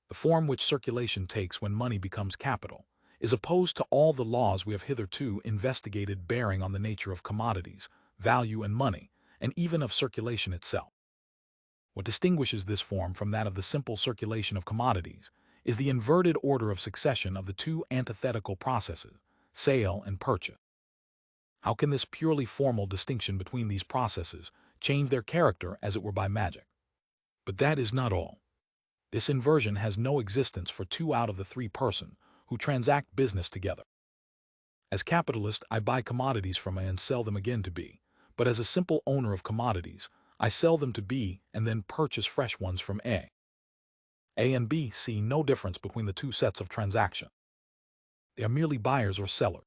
The form which circulation takes when money becomes capital is opposed to all the laws we have hitherto investigated bearing on the nature of commodities, value and money, and even of circulation itself. What distinguishes this form from that of the simple circulation of commodities is the inverted order of succession of the two antithetical processes, sale and purchase. How can this purely formal distinction between these processes change their character as it were by magic? But that is not all. This inversion has no existence for two out of the three persons who transact business together. As capitalist, I buy commodities from A and sell them again to B, but as a simple owner of commodities, I sell them to B and then purchase fresh ones from A. A and B see no difference between the two sets of transactions. They are merely buyers or sellers,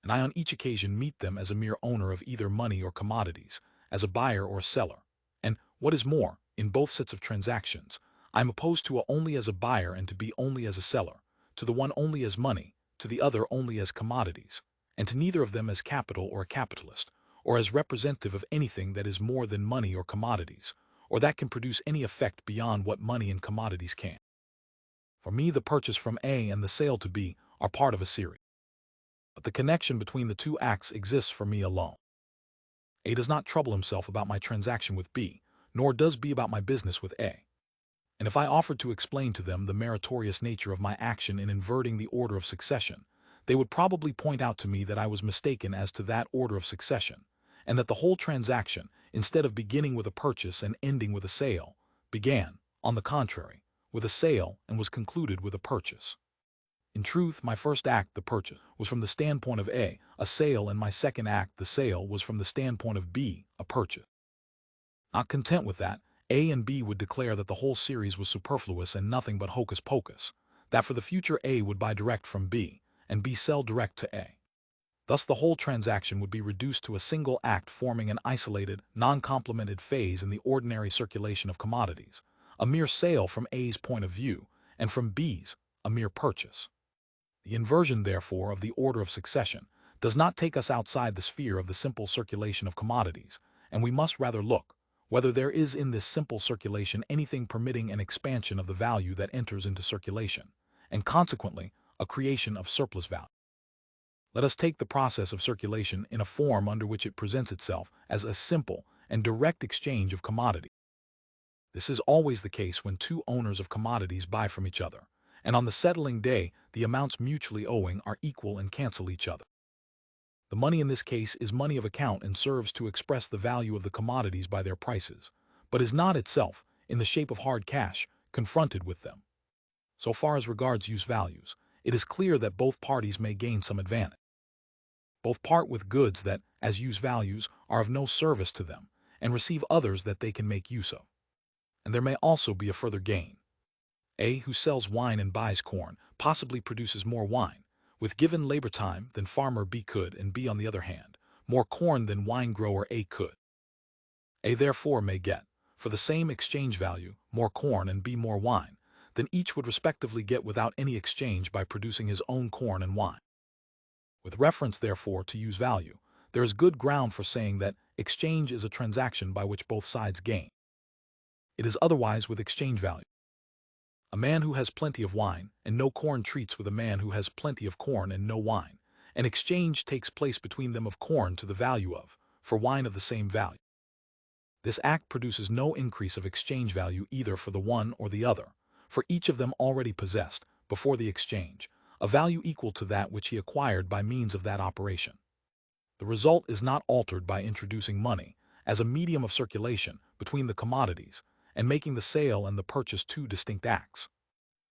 and I on each occasion meet them as a mere owner of either money or commodities, as a buyer or seller. And, what is more, in both sets of transactions, I am opposed to A only as a buyer and to B only as a seller, to the one only as money, to the other only as commodities, and to neither of them as capital or a capitalist, or as representative of anything that is more than money or commodities, or that can produce any effect beyond what money and commodities can. For me, the purchase from A and the sale to B are part of a series. But the connection between the two acts exists for me alone. A does not trouble himself about my transaction with B, nor does B about my business with A. And if I offered to explain to them the meritorious nature of my action in inverting the order of succession, they would probably point out to me that I was mistaken as to that order of succession, and that the whole transaction, instead of beginning with a purchase and ending with a sale, began, on the contrary, with a sale and was concluded with a purchase. In truth, my first act, the purchase, was from the standpoint of A, a sale, and my second act, the sale, was from the standpoint of B, a purchase. Not content with that, A and B would declare that the whole series was superfluous and nothing but hocus pocus, that for the future A would buy direct from B, and B sell direct to A. Thus the whole transaction would be reduced to a single act forming an isolated, non-complemented phase in the ordinary circulation of commodities, a mere sale from A's point of view, and from B's, a mere purchase. The inversion, therefore, of the order of succession does not take us outside the sphere of the simple circulation of commodities, and we must rather look whether there is in this simple circulation anything permitting an expansion of the value that enters into circulation, and consequently a creation of surplus value. Let us take the process of circulation in a form under which it presents itself as a simple and direct exchange of commodities. This is always the case when two owners of commodities buy from each other, and on the settling day the amounts mutually owing are equal and cancel each other. The money in this case is money of account and serves to express the value of the commodities by their prices, but is not itself, in the shape of hard cash, confronted with them. So far as regards use values, it is clear that both parties may gain some advantage. Both part with goods that, as use values, are of no service to them, and receive others that they can make use of. And there may also be a further gain. A, who sells wine and buys corn, possibly produces more wine, with given labor time, than farmer B could, and B, on the other hand, more corn than wine grower A could. A therefore may get, for the same exchange value, more corn and B more wine, than each would respectively get without any exchange by producing his own corn and wine. With reference, therefore, to use value, there is good ground for saying that exchange is a transaction by which both sides gain. It is otherwise with exchange value. A man who has plenty of wine and no corn treats with a man who has plenty of corn and no wine. An exchange takes place between them of corn to the value of, for wine of the same value. This act produces no increase of exchange value either for the one or the other, for each of them already possessed, before the exchange, a value equal to that which he acquired by means of that operation. The result is not altered by introducing money, as a medium of circulation, between the commodities, and making the sale and the purchase two distinct acts.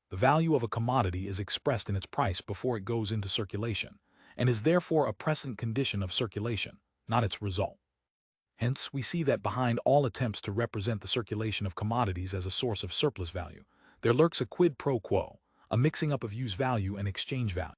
The value of a commodity is expressed in its price before it goes into circulation, and is therefore a present condition of circulation, not its result. Hence, we see that behind all attempts to represent the circulation of commodities as a source of surplus value, there lurks a quid pro quo, a mixing up of use value and exchange value.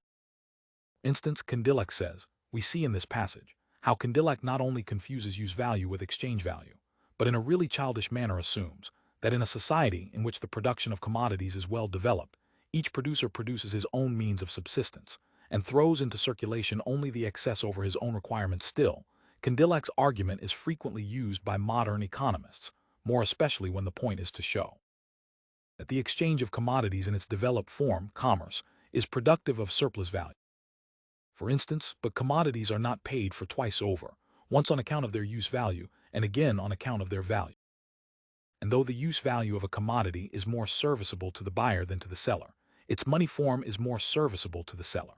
Instance, Condillac says, we see in this passage how Condillac not only confuses use value with exchange value, but in a really childish manner assumes that in a society in which the production of commodities is well developed, each producer produces his own means of subsistence, and throws into circulation only the excess over his own requirements. Still, Condillac's argument is frequently used by modern economists, more especially when the point is to show that the exchange of commodities in its developed form, commerce, is productive of surplus value. For instance, but commodities are not paid for twice over, once on account of their use value and again on account of their value. And though the use value of a commodity is more serviceable to the buyer than to the seller, its money form is more serviceable to the seller.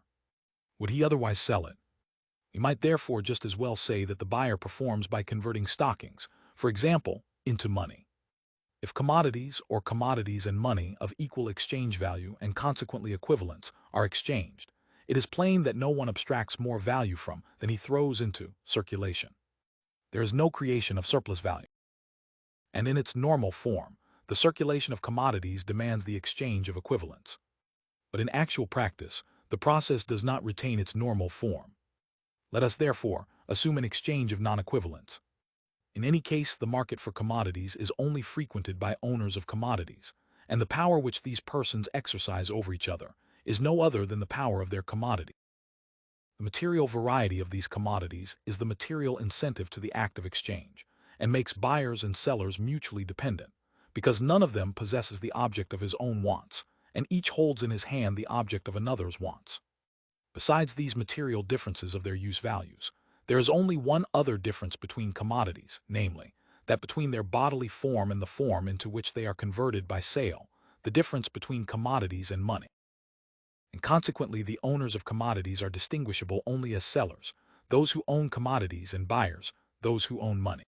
Would he otherwise sell it? We might therefore just as well say that the buyer performs by converting stockings, for example, into money. If commodities or commodities and money of equal exchange value and consequently equivalents are exchanged, it is plain that no one abstracts more value from than he throws into circulation. There is no creation of surplus value. And in its normal form, the circulation of commodities demands the exchange of equivalents. But in actual practice, the process does not retain its normal form. Let us therefore assume an exchange of non-equivalents. In any case, the market for commodities is only frequented by owners of commodities, and the power which these persons exercise over each other is no other than the power of their commodity. The material variety of these commodities is the material incentive to the act of exchange, and makes buyers and sellers mutually dependent, because none of them possesses the object of his own wants, and each holds in his hand the object of another's wants. Besides these material differences of their use values, there is only one other difference between commodities, namely, that between their bodily form and the form into which they are converted by sale, the difference between commodities and money. And consequently the owners of commodities are distinguishable only as sellers, those who own commodities, and buyers, those who own money.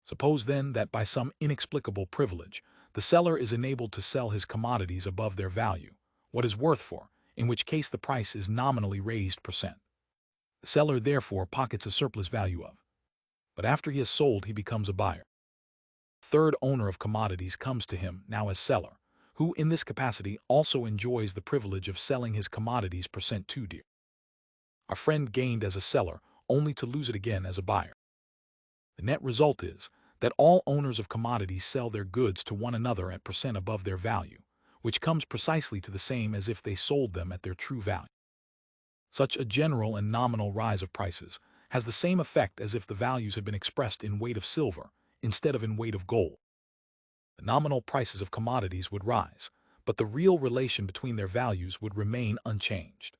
Suppose then that by some inexplicable privilege, the seller is enabled to sell his commodities above their value, what is worth for, in which case the price is nominally raised per cent. The seller therefore pockets a surplus value of. But after he has sold, he becomes a buyer. The third owner of commodities comes to him now as seller, who in this capacity also enjoys the privilege of selling his commodities per cent too dear. Our friend gained as a seller only to lose it again as a buyer. The net result is that all owners of commodities sell their goods to one another at per cent above their value, which comes precisely to the same as if they sold them at their true value. Such a general and nominal rise of prices has the same effect as if the values had been expressed in weight of silver instead of in weight of gold. The nominal prices of commodities would rise, but the real relation between their values would remain unchanged.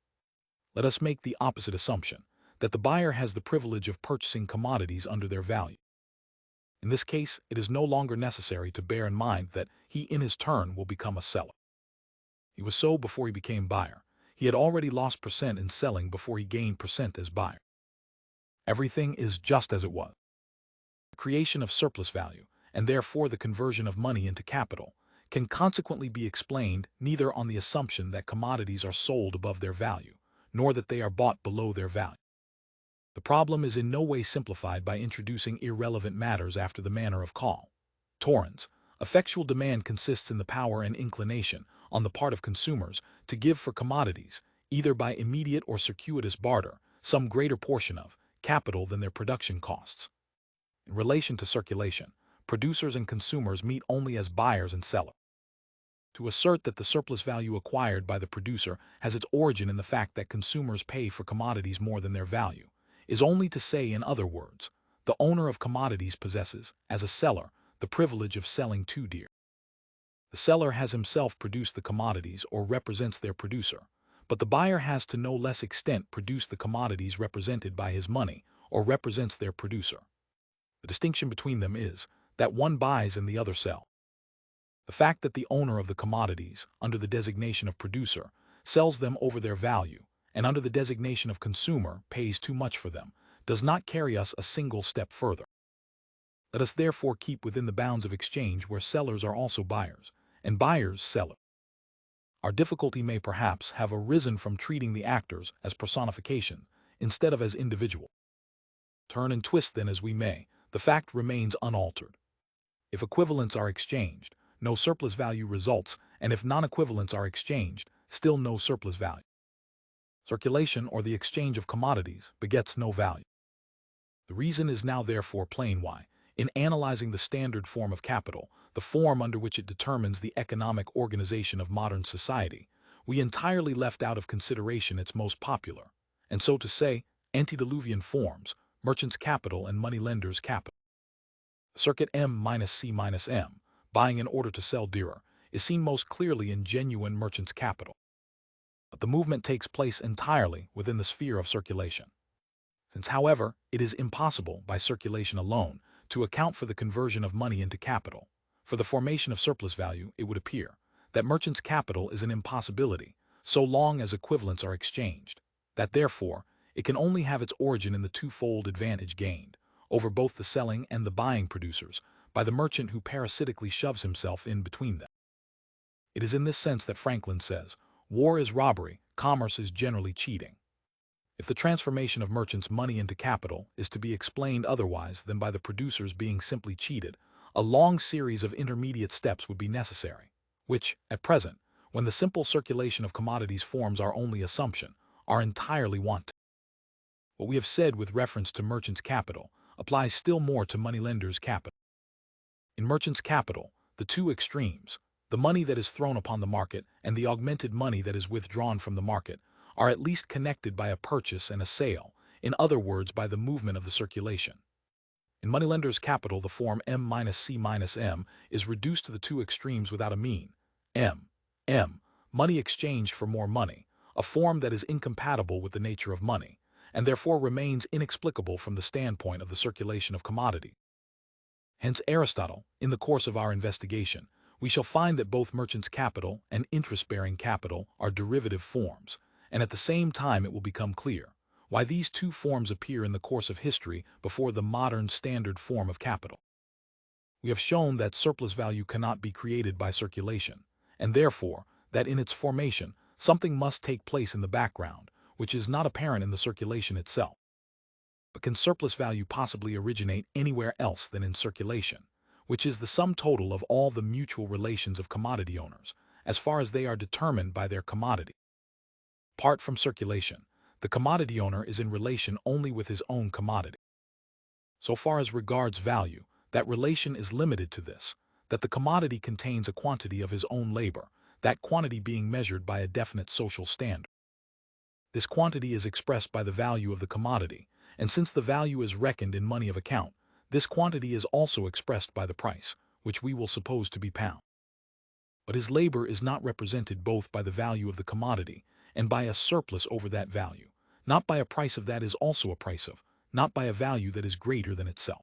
Let us make the opposite assumption, that the buyer has the privilege of purchasing commodities under their value. In this case, it is no longer necessary to bear in mind that he in his turn will become a seller. He was so before he became buyer. He had already lost per cent in selling before he gained per cent as buyer. Everything is just as it was. The creation of surplus value, and therefore the conversion of money into capital, can consequently be explained neither on the assumption that commodities are sold above their value, nor that they are bought below their value. The problem is in no way simplified by introducing irrelevant matters after the manner of Karl. Torrens. Effectual demand consists in the power and inclination, on the part of consumers, to give for commodities, either by immediate or circuitous barter, some greater portion of capital than their production costs. In relation to circulation, producers and consumers meet only as buyers and sellers. To assert that the surplus value acquired by the producer has its origin in the fact that consumers pay for commodities more than their value is only to say, in other words, the owner of commodities possesses, as a seller, the privilege of selling too dear. The seller has himself produced the commodities or represents their producer, but the buyer has to no less extent produced the commodities represented by his money or represents their producer. The distinction between them is that one buys and the other sells. The fact that the owner of the commodities, under the designation of producer, sells them over their value, and under the designation of consumer pays too much for them, does not carry us a single step further. Let us therefore keep within the bounds of exchange where sellers are also buyers, and buyers sellers. Our difficulty may perhaps have arisen from treating the actors as personification instead of as individual. Turn and twist then as we may, the fact remains unaltered. If equivalents are exchanged, no surplus value results, and if non-equivalents are exchanged, still no surplus value. Circulation, or the exchange of commodities, begets no value. The reason is now therefore plain why, in analyzing the standard form of capital, the form under which it determines the economic organization of modern society, we entirely left out of consideration its most popular, and so to say, antediluvian forms, merchants' capital and money-lenders' capital. Circuit M-C-M, buying in order to sell dearer, is seen most clearly in genuine merchant's capital. But the movement takes place entirely within the sphere of circulation. Since, however, it is impossible, by circulation alone, to account for the conversion of money into capital, for the formation of surplus value, it would appear that merchant's capital is an impossibility, so long as equivalents are exchanged, that therefore it can only have its origin in the twofold advantage gained, over both the selling and the buying producers, by the merchant who parasitically shoves himself in between them. It is in this sense that Franklin says, war is robbery, commerce is generally cheating. If the transformation of merchants' money into capital is to be explained otherwise than by the producers being simply cheated, a long series of intermediate steps would be necessary, which, at present, when the simple circulation of commodities forms our only assumption, are entirely wanting. What we have said with reference to merchants' capital applies still more to moneylenders' capital. In merchants' capital, the two extremes, the money that is thrown upon the market and the augmented money that is withdrawn from the market, are at least connected by a purchase and a sale, in other words by the movement of the circulation. In moneylenders' capital, the form M minus C minus M is reduced to the two extremes without a mean. M. Money exchange for more money, a form that is incompatible with the nature of money, and therefore remains inexplicable from the standpoint of the circulation of commodity. Hence Aristotle, in the course of our investigation, we shall find that both merchants' capital and interest-bearing capital are derivative forms, and at the same time it will become clear why these two forms appear in the course of history before the modern standard form of capital. We have shown that surplus value cannot be created by circulation, and therefore that in its formation something must take place in the background, which is not apparent in the circulation itself. But can surplus value possibly originate anywhere else than in circulation, which is the sum total of all the mutual relations of commodity owners, as far as they are determined by their commodity? Apart from circulation, the commodity owner is in relation only with his own commodity. So far as regards value, that relation is limited to this, that the commodity contains a quantity of his own labor, that quantity being measured by a definite social standard. This quantity is expressed by the value of the commodity, and since the value is reckoned in money of account, this quantity is also expressed by the price, which we will suppose to be pound. But his labor is not represented both by the value of the commodity and by a surplus over that value, not by a price of that is also a price of, not by a value that is greater than itself.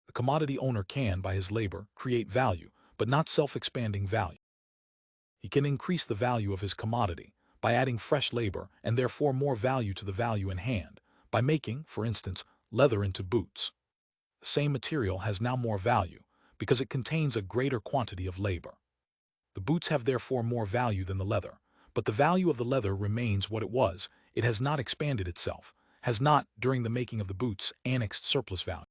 The commodity owner can, by his labor, create value, but not self-expanding value. He can increase the value of his commodity by adding fresh labor and therefore more value to the value in hand, by making, for instance, leather into boots. The same material has now more value because it contains a greater quantity of labor. The boots have therefore more value than the leather, but the value of the leather remains what it was. It has not expanded itself, has not, during the making of the boots, annexed surplus value.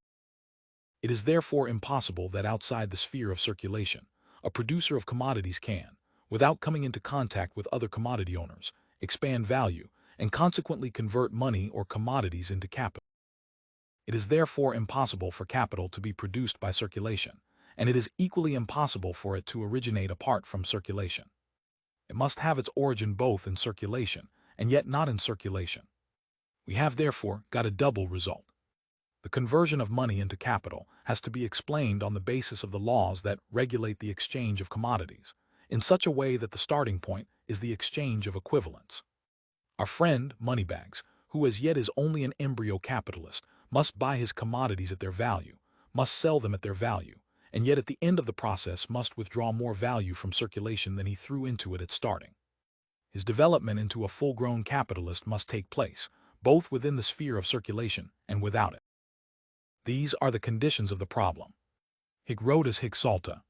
It is therefore impossible that outside the sphere of circulation, a producer of commodities can, without coming into contact with other commodity owners, expand value, and consequently convert money or commodities into capital. It is therefore impossible for capital to be produced by circulation, and it is equally impossible for it to originate apart from circulation. It must have its origin both in circulation and yet not in circulation. We have therefore got a double result. The conversion of money into capital has to be explained on the basis of the laws that regulate the exchange of commodities, in such a way that the starting point is the exchange of equivalents. Our friend, Moneybags, who as yet is only an embryo capitalist, must buy his commodities at their value, must sell them at their value, and yet at the end of the process must withdraw more value from circulation than he threw into it at starting. His development into a full-grown capitalist must take place, both within the sphere of circulation and without it. These are the conditions of the problem. Hic rhodus hic salta.